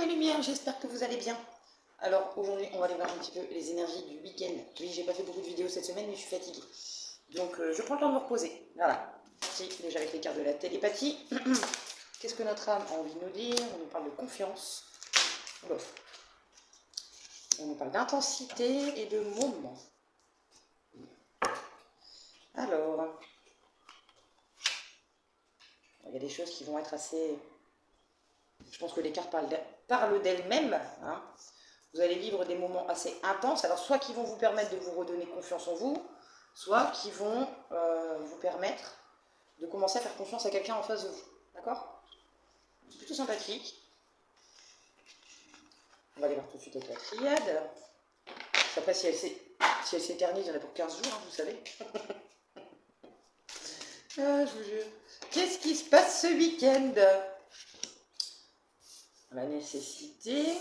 mes lumières, j'espère que vous allez bien. Alors aujourd'hui, on va aller voir un petit peu les énergies du week-end. Oui, j'ai pas fait beaucoup de vidéos cette semaine, mais je suis fatiguée. Donc je prends le temps de me reposer. Voilà. Si, déjà avec les cartes de la télépathie. Qu'est-ce que notre âme a envie de nous dire? On nous parle de confiance. Bon. On nous parle d'intensité et de moment. Alors, il y a des choses qui vont être assez... Je pense que les cartes parlent d'elles-mêmes. Hein. Vous allez vivre des moments assez intenses. Alors, soit qui vont vous permettre de vous redonner confiance en vous, soit qui vont vous permettre de commencer à faire confiance à quelqu'un en face de vous. D'accord? C'est plutôt sympathique. On va aller voir tout de suite avec la triade. Après, si elle s'éternise, il y en a pour 15 jours, hein, vous savez. Ah, je vous jure. Qu'est-ce qui se passe ce week-end? La nécessité.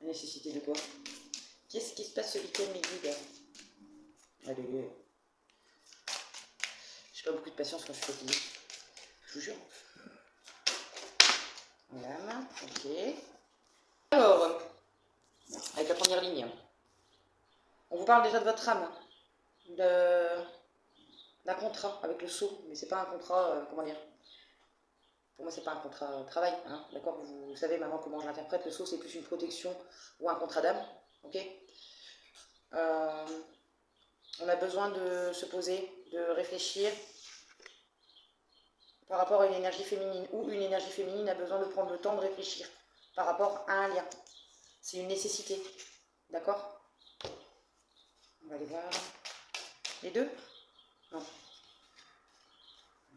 La nécessité de quoi? Qu'est-ce qui se passe ce week-end, mes guides? Allez. J'ai pas beaucoup de patience quand je suis fatiguée. Je vous jure. Voilà, ok. Alors, avec la première ligne, on vous parle déjà de votre âme, d'un contrat avec le sceau, mais c'est pas un contrat, comment dire, pour moi c'est pas un contrat travail, hein, d'accord, vous savez maintenant comment je l'interprète, le sceau c'est plus une protection ou un contrat d'âme, ok. On a besoin de se poser, de réfléchir par rapport à une énergie féminine, ou une énergie féminine a besoin de prendre le temps de réfléchir par rapport à un lien. C'est une nécessité, d'accord? On va aller voir les deux. Non.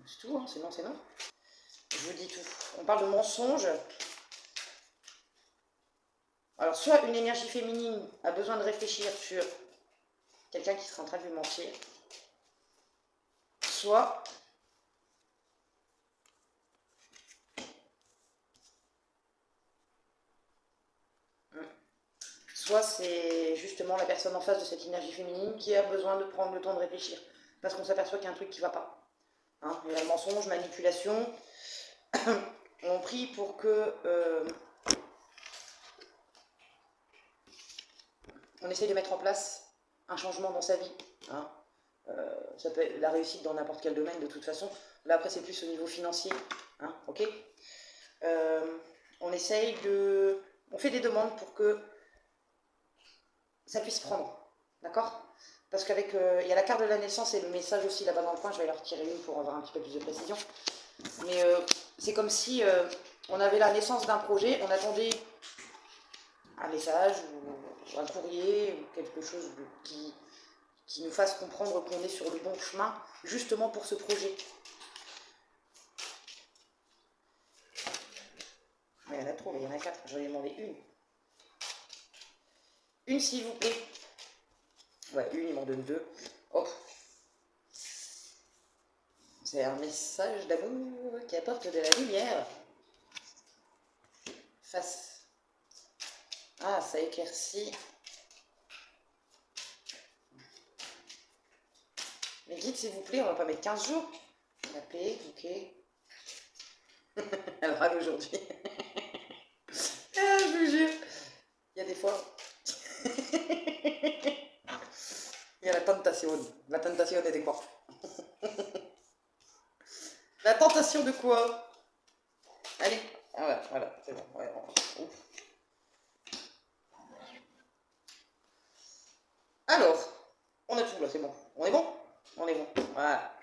C'est tout, hein, c'est non, c'est non. Je vous dis tout. On parle de mensonge. Alors, soit une énergie féminine a besoin de réfléchir sur quelqu'un qui serait en train de lui mentir, soit c'est justement la personne en face de cette énergie féminine qui a besoin de prendre le temps de réfléchir, parce qu'on s'aperçoit qu'il y a un truc qui ne va pas. Hein, il y a le mensonge, manipulation. On prie pour que on essaye de mettre en place un changement dans sa vie. Hein. Ça peut être la réussite dans n'importe quel domaine de toute façon. Là après c'est plus au niveau financier. Hein, ok. On essaye de... On fait des demandes pour que ça puisse prendre. D'accord? Parce qu'avec... il y a la carte de la naissance et le message aussi là-bas dans le coin. Je vais leur retirer une pour avoir un petit peu plus de précision. Mais c'est comme si on avait la naissance d'un projet, on attendait un message ou un courrier ou quelque chose qui nous fasse comprendre qu'on est sur le bon chemin, justement pour ce projet. Il y en a trop, il y en a 4, j'en ai demandé une. Une s'il vous plaît. Ouais, une, il m'en donne 2. Hop. C'est un message d'amour qui apporte de la lumière. Face. Ah, ça éclaircit. Mais guide, s'il vous plaît, on va pas mettre 15 jours. La paix, ok. Elle râle aujourd'hui. Ah, je vous jure. Il y a des fois. Il y a la tentation. La tentation de quoi? La tentation de quoi? Allez. Ah ouais, voilà, c'est bon. Ouais, alors, on a tout là, c'est bon. On est bon? On est bon. Voilà.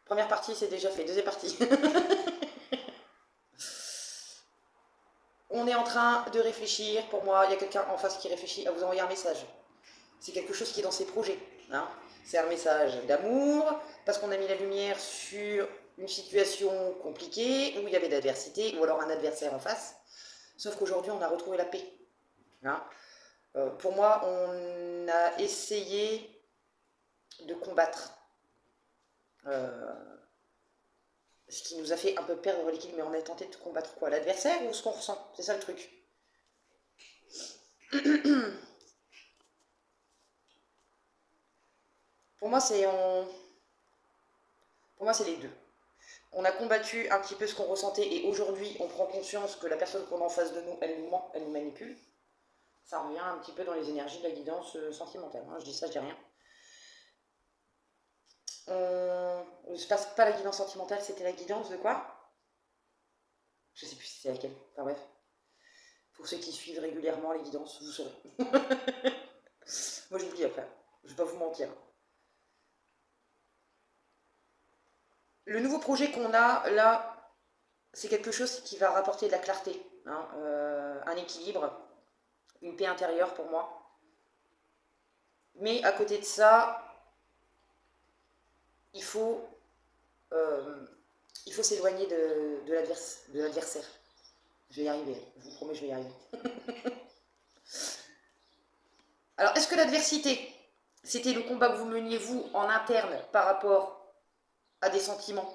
Première partie, c'est déjà fait. Deuxième partie. On est en train de réfléchir. Pour moi, il y a quelqu'un en face qui réfléchit à vous envoyer un message. C'est quelque chose qui est dans ses projets. Hein. C'est un message d'amour, parce qu'on a mis la lumière sur une situation compliquée, où il y avait de l'adversité, ou alors un adversaire en face. Sauf qu'aujourd'hui, on a retrouvé la paix. Hein. Pour moi, on a essayé de combattre ce qui nous a fait un peu perdre l'équilibre, mais on a tenté de combattre quoi? L'adversaire ou ce qu'on ressent? C'est ça le truc. Pour moi, c'est les deux. On a combattu un petit peu ce qu'on ressentait et aujourd'hui, on prend conscience que la personne qu'on a en face de nous, elle nous ment, elle nous manipule. Ça revient un petit peu dans les énergies de la guidance sentimentale. Hein. Je dis ça, je dis rien. C'est pas la guidance sentimentale, c'était la guidance de quoi? Je sais plus si c'est laquelle. Enfin bref. Pour ceux qui suivent régulièrement les guidances, vous saurez. Moi j'oublie après. Je vais pas vous mentir. Le nouveau projet qu'on a là, c'est quelque chose qui va rapporter de la clarté, hein, un équilibre, une paix intérieure pour moi. Mais à côté de ça, il faut s'éloigner de l'adversaire. Je vais y arriver, je vous promets, je vais y arriver. Alors, est-ce que l'adversité, c'était le combat que vous meniez, vous, en interne, par rapport à des sentiments?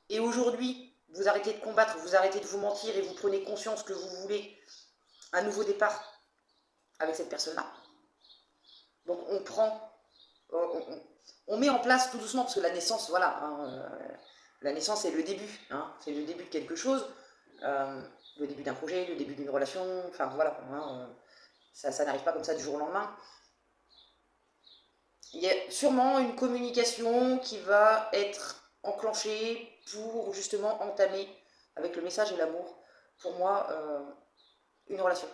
Et aujourd'hui, vous arrêtez de combattre, vous arrêtez de vous mentir et vous prenez conscience que vous voulez un nouveau départ avec cette personne-là. Donc, on met en place tout doucement, parce que la naissance, voilà, hein, la naissance, c'est le début, hein, c'est le début de quelque chose, le début d'un projet, le début d'une relation, enfin voilà, hein, ça n'arrive pas comme ça du jour au lendemain. Il y a sûrement une communication qui va être enclenchée pour justement entamer, avec le message et l'amour, pour moi, une relation.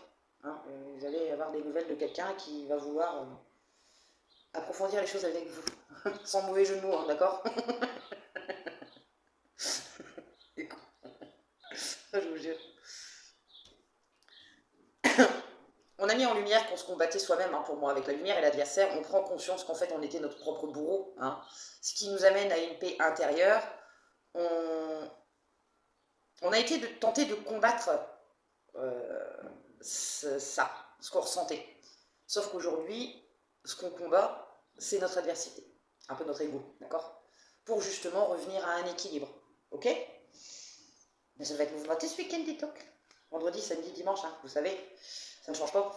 Hein. Vous allez avoir des nouvelles de quelqu'un qui va vouloir approfondir les choses avec vous, sans mauvais jeu de mots, hein, d'accord? Je vous jure. On a mis en lumière qu'on se combattait soi-même, hein, pour moi, avec la lumière et l'adversaire. On prend conscience qu'en fait, on était notre propre bourreau. Hein, ce qui nous amène à une paix intérieure. On a été tenté de combattre ça, ce qu'on ressentait. Sauf qu'aujourd'hui, ce qu'on combat, c'est notre adversité. Un peu notre ego, d'accord? Pour justement revenir à un équilibre. Ok? Mais ça va être mouvementé ce week-end, des tocs. Vendredi, samedi, dimanche, hein, vous savez. Ça ne change pas.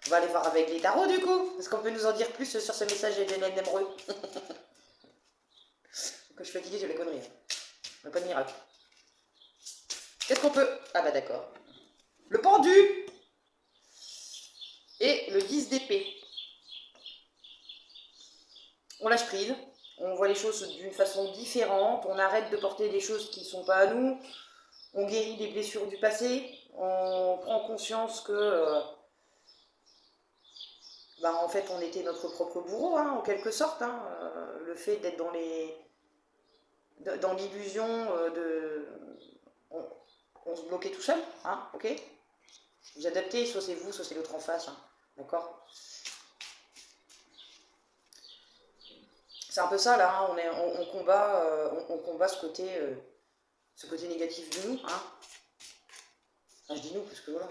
On va aller voir avec les tarots du coup. Est-ce qu'on peut nous en dire plus sur ce message de Nébreux? Que je suis fatiguée, j'ai les conneries. Mais pas de miracle. Qu'est-ce qu'on peut... Ah bah d'accord. Le pendu et le 10 d'épée. On lâche prise. On voit les choses d'une façon différente. On arrête de porter des choses qui ne sont pas à nous. On guérit des blessures du passé. On prend conscience que... en fait, on était notre propre bourreau, hein, en quelque sorte. Hein. Le fait d'être dans l'illusion de... On se bloquait tout seul, hein, ok? Vous adaptez, soit c'est vous, soit c'est l'autre en face, hein, d'accord? C'est un peu ça, là, hein, on combat ce côté négatif de nous, hein. Enfin, je dis nous, parce que voilà,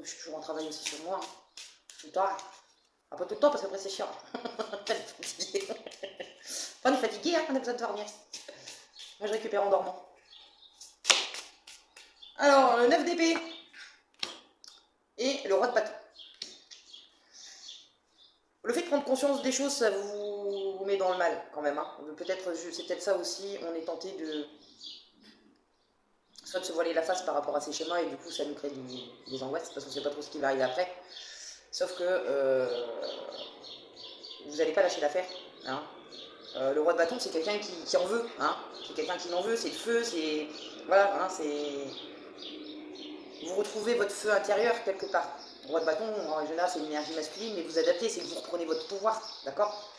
je suis toujours en travail aussi sur moi, hein, tout le temps. Un peu tout le temps, parce qu'après c'est chiant. On est fatigué. Enfin, on est fatigué, hein, on a besoin de dormir. Moi, je récupère en dormant. Alors, le 9 d'épée et le roi de bâton. Le fait de prendre conscience des choses, ça vous met dans le mal, quand même. Hein. C'est peut-être ça aussi, on est tenté de... soit de se voiler la face par rapport à ces schémas, et du coup, ça nous crée des angoisses, parce qu'on ne sait pas trop ce qui va arriver après. Sauf que vous n'allez pas lâcher l'affaire. Hein. Le roi de bâton, c'est quelqu'un qui en veut. Hein. C'est quelqu'un qui en veut, c'est le feu, c'est... Voilà, hein, c'est... Vous retrouvez votre feu intérieur quelque part. Le roi de bâton, en général, c'est une énergie masculine, mais vous adaptez, c'est que vous reprenez votre pouvoir, d'accord?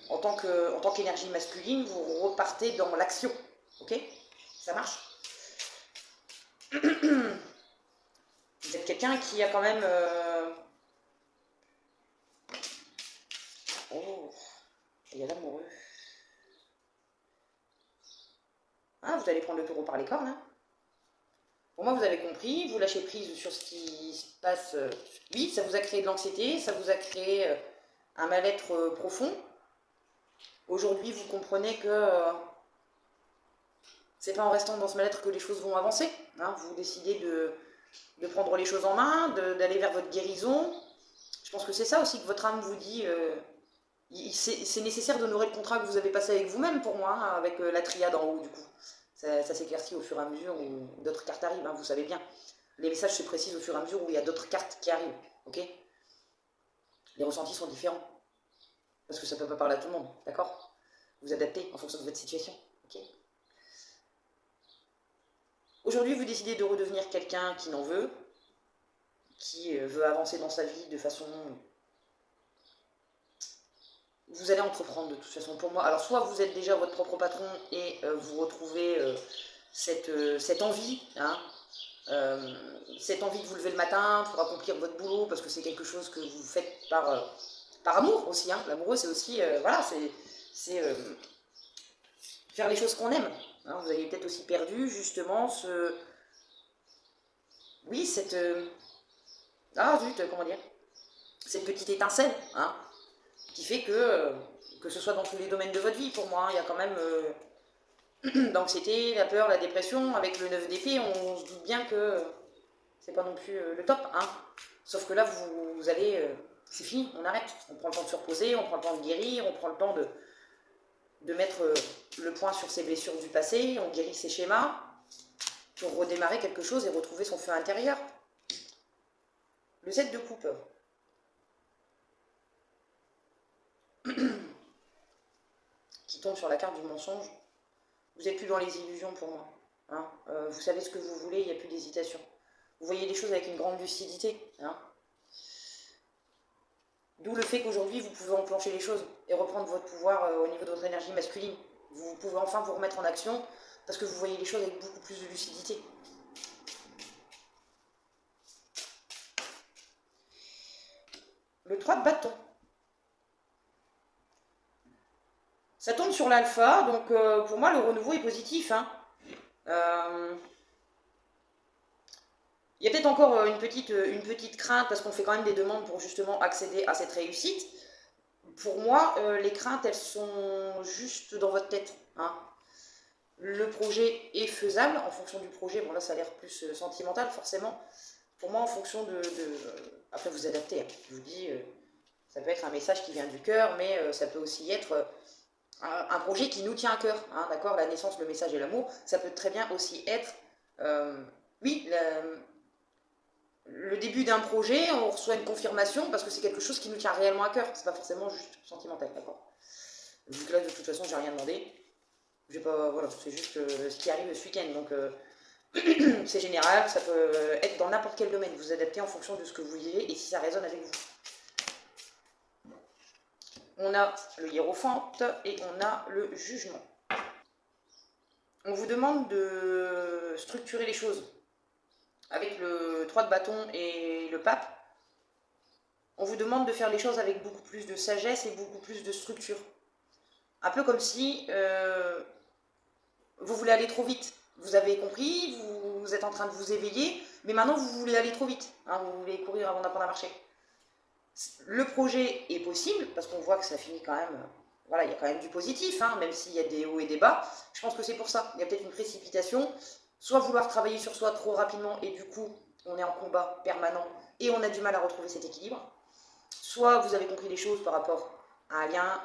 En tant qu'énergie masculine, vous repartez dans l'action, ok? Ça marche? Vous êtes quelqu'un qui a quand même... Oh, il y a l'amoureux. Ah, vous allez prendre le taureau par les cornes, hein? Pour moi, vous avez compris, vous lâchez prise sur ce qui se passe. Oui, ça vous a créé de l'anxiété, ça vous a créé un mal-être profond. Aujourd'hui, vous comprenez que c'est pas en restant dans ce mal-être que les choses vont avancer. Hein. Vous décidez de prendre les choses en main, d'aller vers votre guérison. Je pense que c'est ça aussi que votre âme vous dit, C'est nécessaire d'honorer le contrat que vous avez passé avec vous-même pour moi, hein, avec la triade en haut du coup. Ça s'éclaircit au fur et à mesure où d'autres cartes arrivent, hein, vous savez bien. Les messages se précisent au fur et à mesure où il y a d'autres cartes qui arrivent, ok? Les ressentis sont différents, parce que ça ne peut pas parler à tout le monde, d'accord? Vous adaptez en fonction de votre situation, ok? Aujourd'hui, vous décidez de redevenir quelqu'un qui n'en veut, qui veut avancer dans sa vie de façon... Vous allez entreprendre de toute façon pour moi. Alors soit vous êtes déjà votre propre patron et vous retrouvez cette envie, hein, cette envie de vous lever le matin pour accomplir votre boulot, parce que c'est quelque chose que vous faites par amour aussi. Hein. L'amoureux, c'est aussi, voilà, c'est faire les choses qu'on aime. Hein. Vous avez peut-être aussi perdu justement oui, ah zut, comment dire, cette petite étincelle, hein, qui fait que ce soit dans tous les domaines de votre vie, pour moi, hein, il y a quand même l'anxiété, la peur, la dépression. Avec le 9 d'épée, on se doute bien que c'est pas non plus le top, hein. Sauf que là, vous allez, c'est fini, on arrête. On prend le temps de se reposer, on prend le temps de guérir, on prend le temps de mettre le point sur ses blessures du passé, on guérit ses schémas pour redémarrer quelque chose et retrouver son feu intérieur. Le 7 de coupe. Qui tombe sur la carte du mensonge. Vous n'êtes plus dans les illusions pour moi. Hein. Vous savez ce que vous voulez, il n'y a plus d'hésitation. Vous voyez les choses avec une grande lucidité. Hein. D'où le fait qu'aujourd'hui, vous pouvez enclencher les choses et reprendre votre pouvoir au niveau de votre énergie masculine. Vous pouvez enfin vous remettre en action parce que vous voyez les choses avec beaucoup plus de lucidité. Le 3 de bâton. Ça tombe sur l'alpha, donc pour moi, le renouveau est positif. Hein. Il y a peut-être encore une petite crainte, parce qu'on fait quand même des demandes pour justement accéder à cette réussite. Pour moi, les craintes, elles sont juste dans votre tête. Hein. Le projet est faisable en fonction du projet. Bon, là, ça a l'air plus sentimental, forcément. Pour moi, en fonction après, vous adaptez. Hein. Je vous dis, ça peut être un message qui vient du cœur, mais ça peut aussi être un projet qui nous tient à cœur. Hein, d'accord, la naissance, le message et l'amour. Ça peut très bien aussi être, oui, le début d'un projet, on reçoit une confirmation parce que c'est quelque chose qui nous tient réellement à cœur. C'est pas forcément juste sentimental, d'accord. Vu que là, de toute façon, j'ai rien demandé. Voilà, c'est juste ce qui arrive ce week-end. Donc, c'est général, ça peut être dans n'importe quel domaine. Vous adaptez en fonction de ce que vous vivez et si ça résonne avec vous. On a le hiérophante et on a le jugement. On vous demande de structurer les choses. Avec le 3 de bâton et le pape, on vous demande de faire les choses avec beaucoup plus de sagesse et beaucoup plus de structure. Un peu comme si vous voulez aller trop vite. Vous avez compris, vous êtes en train de vous éveiller, mais maintenant vous voulez aller trop vite. Hein, vous voulez courir avant d'apprendre à marcher. Le projet est possible, parce qu'on voit que ça finit quand même... Voilà, il y a quand même du positif, hein, même s'il y a des hauts et des bas. Je pense que c'est pour ça. Il y a peut-être une précipitation. Soit vouloir travailler sur soi trop rapidement, et du coup, on est en combat permanent, et on a du mal à retrouver cet équilibre. Soit vous avez compris les choses par rapport à un lien,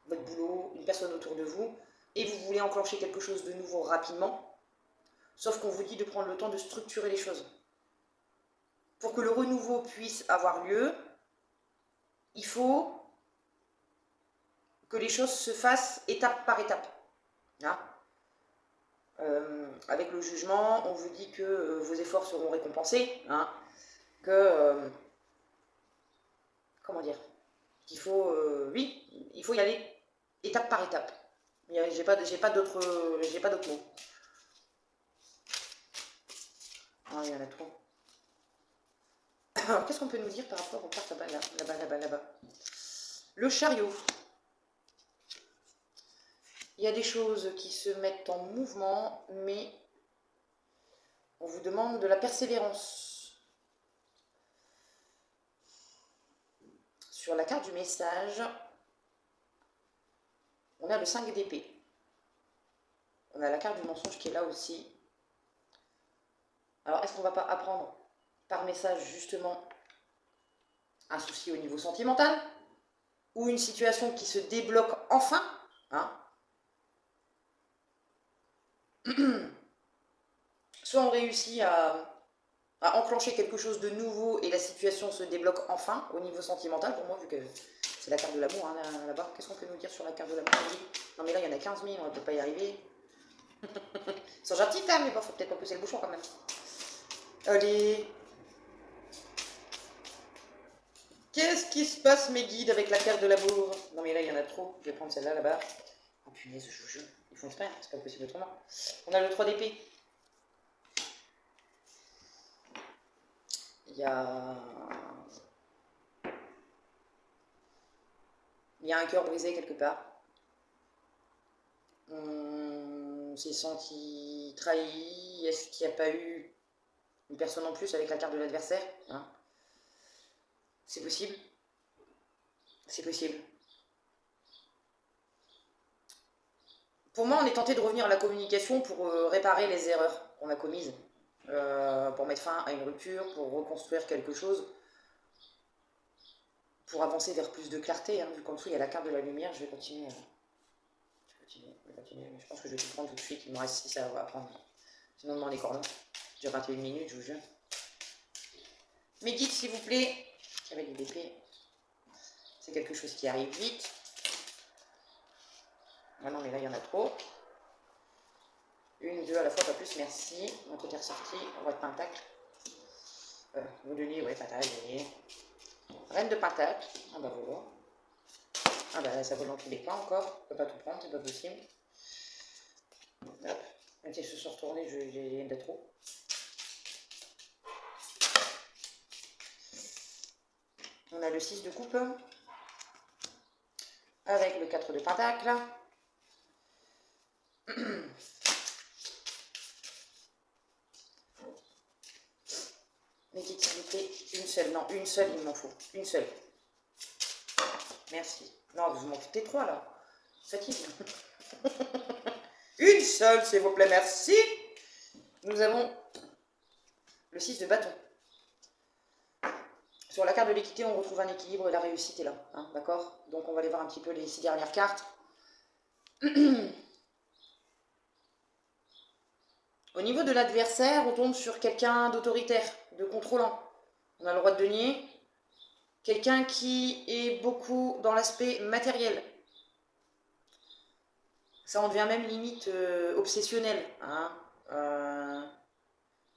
votre boulot, une personne autour de vous, et vous voulez enclencher quelque chose de nouveau rapidement, sauf qu'on vous dit de prendre le temps de structurer les choses. Pour que le renouveau puisse avoir lieu, il faut que les choses se fassent étape par étape. Hein, avec le jugement, on vous dit que vos efforts seront récompensés, hein, que... comment dire, qu'il faut... oui, il faut y aller étape par étape. J'ai pas d'autres mots. Ah, il y en a trop. Alors, qu'est-ce qu'on peut nous dire par rapport aux cartes là-bas. Le chariot. Il y a des choses qui se mettent en mouvement, mais on vous demande de la persévérance. Sur la carte du message, on a le 5 d'épée. On a la carte du mensonge qui est là aussi. Alors, est-ce qu'on ne va pas apprendre par message, justement, un souci au niveau sentimental? ou une situation qui se débloque enfin, hein. Soit on réussit à enclencher quelque chose de nouveau et la situation se débloque enfin au niveau sentimental, pour moi, vu que c'est la carte de l'amour, hein, là-bas. Qu'est-ce qu'on peut nous dire sur la carte de l'amour? Non mais là, il y en a 15 000, on va peut-être pas y arriver. Ils sont gentils, hein, mais bon, faut peut-être pas pousser le bouchon quand même. Allez. Qu'est-ce qui se passe, mes guides, avec la carte de l'amour? Non mais là, il y en a trop. Je vais prendre celle-là, là-bas. Oh punaise, je vous jure. Ils font exprès, hein, c'est pas possible autrement. On a le 3 d'épée. Il y a... Il y a un cœur brisé quelque part. On s'est senti trahi. Est-ce qu'il n'y a pas eu une personne en plus avec la carte de l'adversaire, hein? C'est possible. C'est possible. Pour moi, on est tenté de revenir à la communication pour réparer les erreurs qu'on a commises, pour mettre fin à une rupture, pour reconstruire quelque chose, pour avancer vers plus de clarté, hein. Vu qu'en dessous, il y a la carte de la lumière, je vais continuer. Mais je pense que je vais tout prendre tout de suite. Il me reste 6 à prendre. Sinon, demain, on est cordons. J'ai raté une minute, je vous jure. Mes guides, s'il vous plaît. Avec des épées. C'est quelque chose qui arrive vite. Ah non, mais là, il y en a trop. Une, deux à la fois, pas plus, merci. Mon côté ressorti, on va être pentacle. Vous de lit, ouais, pentacle, denier. Reine de pentacle. Ah bah voilà. Ah bah ça vaut dans tous les cas encore. Je peux pas tout prendre, c'est pas possible. Hop. Même si je se sont retournés, j'ai de trop. On a le 6 de coupe. Avec le 4 de pentacle. Mais dites s'il vous plaît, une seule. Non, une seule, il m'en faut. Une seule. Merci. Non, vous m'en foutez 3 là. Fatigue. Une seule, s'il vous plaît, merci. Nous avons le 6 de bâton. Sur la carte de l'équité, on retrouve un équilibre et la réussite est là. Hein, d'accord? Donc on va aller voir un petit peu les 6 dernières cartes. Au niveau de l'adversaire, on tombe sur quelqu'un d'autoritaire, de contrôlant. On a le roi de denier. Quelqu'un qui est beaucoup dans l'aspect matériel. Ça en devient même limite obsessionnel. Hein.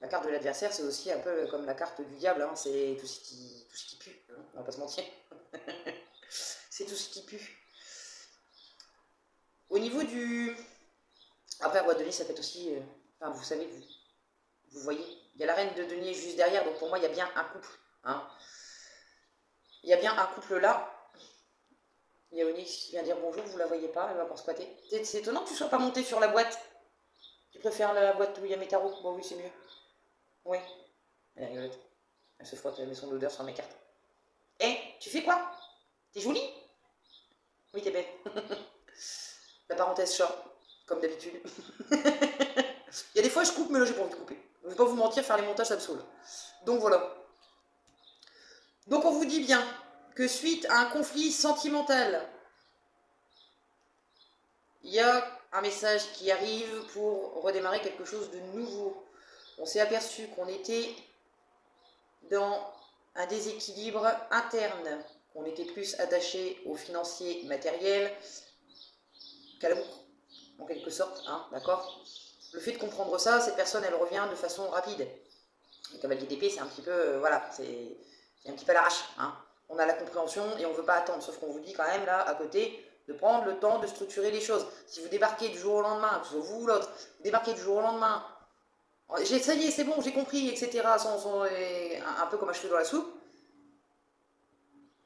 La carte de l'adversaire, c'est aussi un peu comme la carte du diable. Hein. C'est tout ce qui pue. Hein. On va pas se mentir. C'est tout ce qui pue. Au niveau du... Après, roi de denier, ça peut être aussi... Enfin, vous savez, vous voyez. Il y a la reine de denier juste derrière. Donc pour moi, il y a bien un couple. Hein. Il y a bien un couple là. Il y a Onyx qui vient dire bonjour, vous la voyez pas, elle va pour squatter. C'est étonnant que tu sois pas monté sur la boîte. Tu préfères la boîte où il y a mes tarots? Bon oui, c'est mieux. Oui. Elle est rigolote. Elle se frotte, elle met son odeur sur mes cartes. Eh, tu fais quoi? T'es jolie? Oui, t'es belle. La parenthèse chat, comme d'habitude. Il y a des fois je coupe, mais là j'ai pas envie de couper. Je vais pas vous mentir, faire les montages ça me saoule. Donc voilà. Donc on vous dit bien que suite à un conflit sentimental, il y a un message qui arrive pour redémarrer quelque chose de nouveau. On s'est aperçu qu'on était dans un déséquilibre interne, qu'on était plus attaché au financier matériel qu'à l'amour, en quelque sorte, hein, d'accord? Le fait de comprendre ça, cette personne, elle revient de façon rapide. Le cavalier d'épée, c'est un petit peu, voilà, c'est un petit peu à l'arrache, hein. On a la compréhension et on ne veut pas attendre, sauf qu'on vous dit quand même, là, à côté, de prendre le temps de structurer les choses. Si vous débarquez du jour au lendemain, que ce soit vous ou l'autre, vous débarquez du jour au lendemain, ça y est, c'est bon, j'ai compris, etc., un peu comme un cheveu dans la soupe,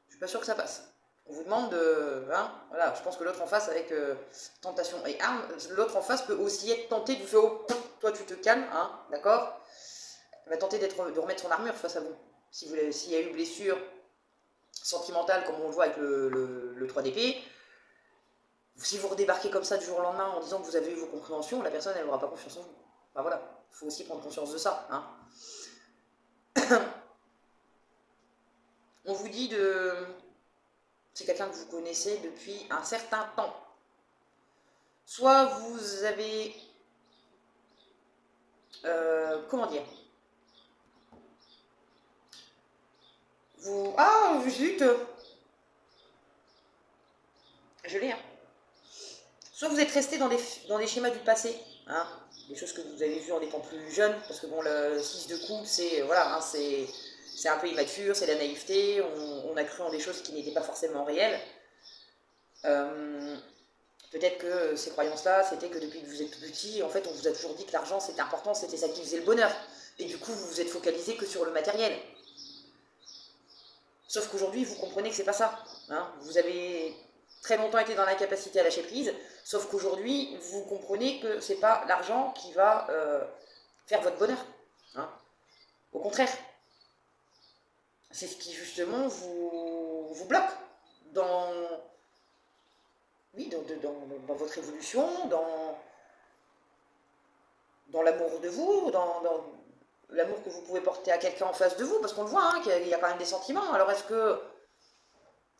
je suis pas sûr que ça passe. On vous demande de... Hein, voilà, je pense que l'autre en face, avec tentation et arme, l'autre en face peut aussi être tenté du fait, oh, toi tu te calmes, hein, d'accord? Elle va tenter de remettre son armure face à vous. S'il y a eu blessure sentimentale, comme on le voit avec le 3 d'épée, si vous redébarquez comme ça du jour au lendemain en disant que vous avez eu vos compréhensions, la personne, elle n'aura pas confiance en vous. Enfin voilà, il faut aussi prendre conscience de ça. Hein. On vous dit de... c'est quelqu'un que vous connaissez depuis un certain temps. Soit vous avez... comment dire? Vous... Ah, zut! Je l'ai, hein. Soit vous êtes resté dans des schémas du passé, hein, des choses que vous avez vues en étant plus jeune, parce que bon, le 6 de coupe, c'est voilà, hein, c'est un peu immature, c'est la naïveté, on a cru en des choses qui n'étaient pas forcément réelles. Peut-être que ces croyances-là, c'était que depuis que vous êtes tout petit, en fait, on vous a toujours dit que l'argent c'était important, c'était ça qui faisait le bonheur. Et du coup, vous vous êtes focalisé que sur le matériel. Sauf qu'aujourd'hui, vous comprenez que c'est pas ça. Hein. Vous avez très longtemps été dans l'incapacité à lâcher prise, sauf qu'aujourd'hui, vous comprenez que c'est pas l'argent qui va faire votre bonheur. Hein. Au contraire, c'est ce qui justement vous bloque dans, oui, dans votre évolution, dans l'amour de vous, dans l'amour que vous pouvez porter à quelqu'un en face de vous, parce qu'on le voit, hein, qu'il y a quand même des sentiments. Alors est-ce que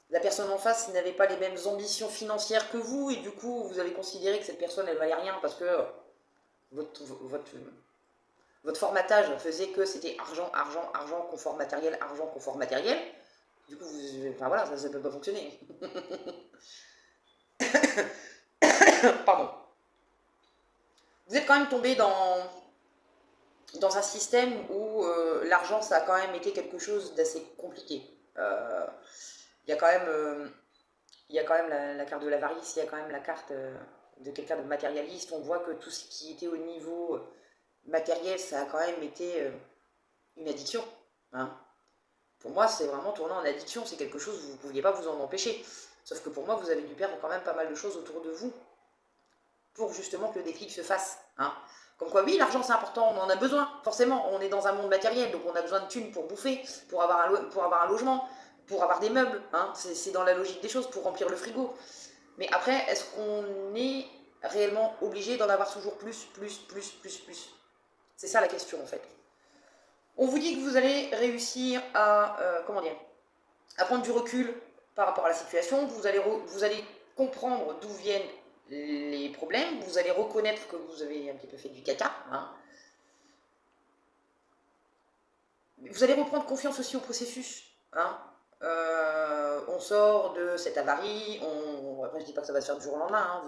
la personne en face n'avait pas les mêmes ambitions financières que vous, et du coup vous avez considéré que cette personne elle valait rien parce que votre formatage faisait que c'était argent, argent, argent, confort matériel, argent, confort matériel. Du coup, enfin voilà, ça ne peut pas fonctionner. Pardon. Vous êtes quand même tombé dans un système où l'argent, ça a quand même été quelque chose d'assez compliqué. Il y a quand même la carte de l'avarice, il y a quand même la carte de quelqu'un de matérialiste. On voit que tout ce qui était au niveau matériel, ça a quand même été une addiction. Hein. Pour moi, c'est vraiment tourné en addiction, c'est quelque chose, vous ne pouviez pas vous en empêcher. Sauf que pour moi, vous avez dû perdre quand même pas mal de choses autour de vous pour justement que le déclic se fasse. Hein. Comme quoi, oui, l'argent c'est important, on en a besoin, forcément, on est dans un monde matériel, donc on a besoin de thunes pour bouffer, pour avoir un logement, pour avoir des meubles, hein. C'est dans la logique des choses, pour remplir le frigo. Mais après, est-ce qu'on est réellement obligé d'en avoir toujours plus? C'est ça la question en fait. On vous dit que vous allez réussir à, comment dire, à prendre du recul par rapport à la situation, vous allez comprendre d'où viennent les problèmes, vous allez reconnaître que vous avez un petit peu fait du caca, hein. Vous allez reprendre confiance aussi au processus, hein. On sort de cette avarie, après je dis pas que ça va se faire du jour au lendemain, hein.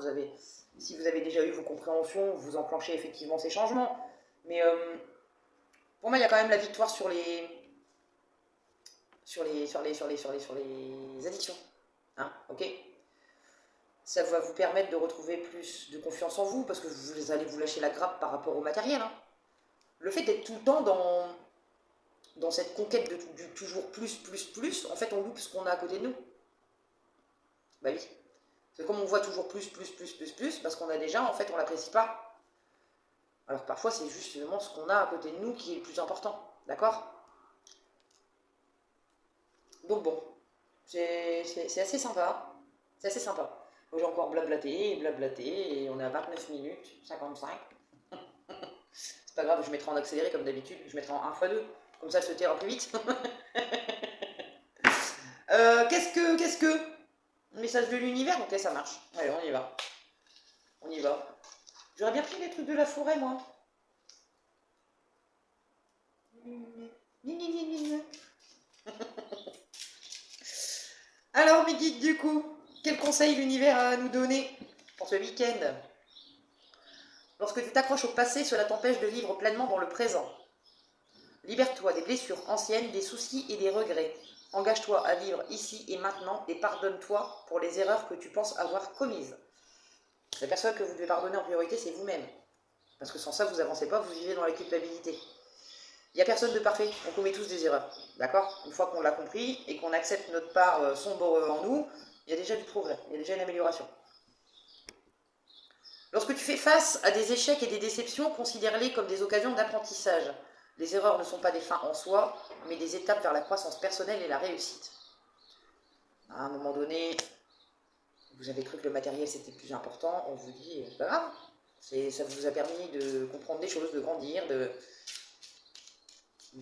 Si vous avez déjà eu vos compréhensions, vous enclenchez effectivement ces changements, mais pour moi il y a quand même la victoire sur les addictions, hein, ok. Ça va vous permettre de retrouver plus de confiance en vous, parce que vous allez vous lâcher la grappe par rapport au matériel, hein. Le fait d'être tout le temps dans cette conquête du toujours plus, en fait on loupe ce qu'on a à côté de nous. Bah oui. C'est comme on voit toujours plus, parce qu'on a déjà, en fait on l'apprécie pas. Alors parfois c'est justement ce qu'on a à côté de nous qui est le plus important, d'accord? Donc bon, c'est assez sympa, c'est assez sympa. J'ai encore blablaté, et on est à 29 minutes 55. C'est pas grave, je mettrai en accéléré comme d'habitude, je mettrai en 1x2, comme ça elle se taira plus vite. Qu'est-ce que message de l'univers, ok ça marche. Allez, on y va. On y va. J'aurais bien pris les trucs de la forêt, moi. Alors, mes guides, du coup, quel conseil l'univers a à nous donner pour ce week-end? Lorsque tu t'accroches au passé, cela t'empêche de vivre pleinement dans le présent. Libère-toi des blessures anciennes, des soucis et des regrets. Engage-toi à vivre ici et maintenant et pardonne-toi pour les erreurs que tu penses avoir commises. La personne que vous devez pardonner en priorité, c'est vous-même. Parce que sans ça, vous n'avancez pas, vous vivez dans la culpabilité. Il n'y a personne de parfait, on commet tous des erreurs. D'accord? Une fois qu'on l'a compris et qu'on accepte notre part sombre en nous, il y a déjà du progrès, il y a déjà une amélioration. Lorsque tu fais face à des échecs et des déceptions, considère-les comme des occasions d'apprentissage. Les erreurs ne sont pas des fins en soi, mais des étapes vers la croissance personnelle et la réussite. À un moment donné, vous avez cru que le matériel c'était plus important, on vous dit, c'est pas grave. Ça vous a permis de comprendre des choses, de grandir, de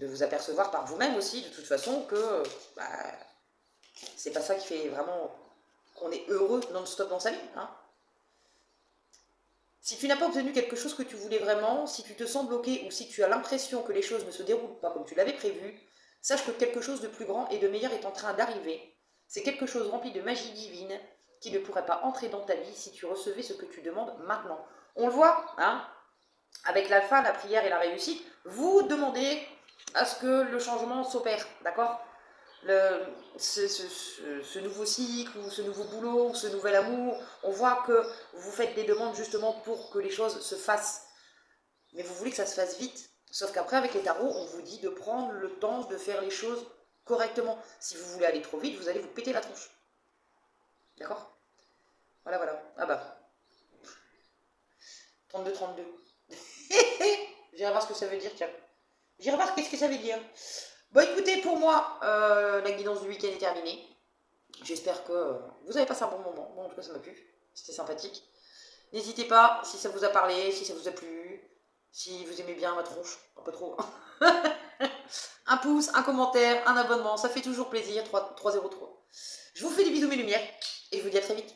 vous apercevoir par vous-même aussi, de toute façon, que C'est pas ça qui fait vraiment qu'on est heureux non-stop dans sa vie. Hein. Si tu n'as pas obtenu quelque chose que tu voulais vraiment, si tu te sens bloqué ou si tu as l'impression que les choses ne se déroulent pas comme tu l'avais prévu, sache que quelque chose de plus grand et de meilleur est en train d'arriver. C'est quelque chose rempli de magie divine qui ne pourrait pas entrer dans ta vie si tu recevais ce que tu demandes maintenant. On le voit, hein, avec l'alpha, la prière et la réussite, vous demandez à ce que le changement s'opère, d'accord? Ce nouveau cycle, ou ce nouveau boulot, ou ce nouvel amour, on voit que vous faites des demandes justement pour que les choses se fassent. Mais vous voulez que ça se fasse vite. Sauf qu'après, avec les tarots, on vous dit de prendre le temps de faire les choses correctement. Si vous voulez aller trop vite, vous allez vous péter la tronche. D'accord? Voilà, voilà. Ah bah. 32-32. J'irai voir ce que ça veut dire, tiens. J'irai voir qu'est-ce que ça veut dire. Bon, écoutez, pour moi, la guidance du week-end est terminée. J'espère que vous avez passé un bon moment. Bon, en tout cas, ça m'a plu. C'était sympathique. N'hésitez pas, si ça vous a parlé, si ça vous a plu, si vous aimez bien ma tronche, un peu trop. Un pouce, un commentaire, un abonnement, ça fait toujours plaisir. 303. Je vous fais des bisous mes lumières et je vous dis à très vite.